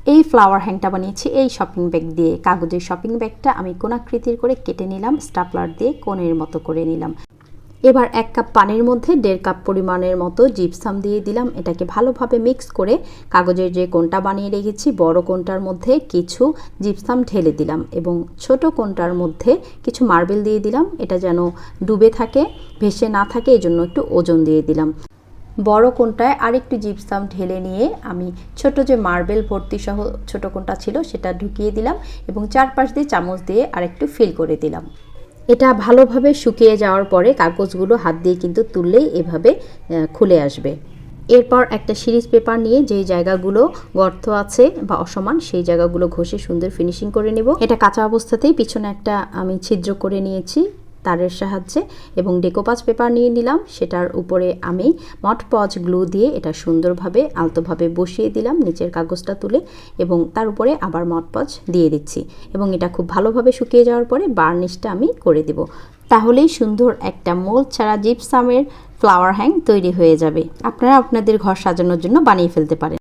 এই ফ্লাওয়ার হ্যাংটা বানিয়েছি এই শপিং ব্যাগ দিয়ে। কাগজের শপিং ব্যাগটা আমি কোনাকৃতির করে কেটে নিলাম, স্টাপলার দিয়ে কোণের মতো করে নিলাম। এবার 1 কাপ পানির মধ্যে 1.5 কাপ পরিমাণের মতো জিপসাম দিয়ে দিলাম। এটাকে ভালোভাবে মিক্স করে কাগজের যে কোণটা বানিয়ে রেখেছি বড় কোণটার মধ্যে কিছু জিপসাম ঢেলে দিলাম এবং ছোট কোণটার মধ্যে কিছু মার্বেল দিয়ে দিলাম। এটা যেন ডুবে থাকে, ভেসে না থাকে, এজন্য একটু ওজন দিয়ে দিলাম। বড় কোণটায় আরেকটু জিপসাম ঢেলে নিয়ে আমি ছোট যে মার্বেল ভর্তি সহ ছোট কোণটা ছিল সেটা ঢুকিয়ে দিলাম এবং চারপাশ দিয়ে চামচ দিয়ে আরেকটু ফিল করে দিলাম। এটা ভালোভাবে শুকিয়ে যাওয়ার পরে কাগজগুলো হাত দিয়ে কিন্তু তুললেই এভাবে খুলে আসবে। এরপর একটা সিরিজ পেপার নিয়ে যেই জায়গাগুলো গর্ত আছে বা অসমান সেই জায়গাগুলো ঘষে সুন্দর ফিনিশিং করে নেব। এটা কাঁচা অবস্থাতেই পিছনে একটা আমি ছিদ্র করে নিয়েছি তারের সাহায্যে এবং ডেকোপাজ পেপার নিয়ে নিলাম। সেটার উপরে আমি মটপজ গ্লু দিয়ে এটা সুন্দরভাবে আলতোভাবে বসিয়ে দিলাম নিচের কাগজটা তুলে এবং তার উপরে আবার মটপজ দিয়ে দিচ্ছি এবং এটা খুব ভালোভাবে শুকিয়ে যাওয়ার পরে বার্নিশটা আমি করে দেব। তাহলেই সুন্দর একটা মোল্ড ছাড়া জিপসামের ফ্লাওয়ার হ্যাং তৈরি হয়ে যাবে। আপনারা আপনাদের ঘর সাজানোর জন্য বানিয়ে ফেলতে পারেন।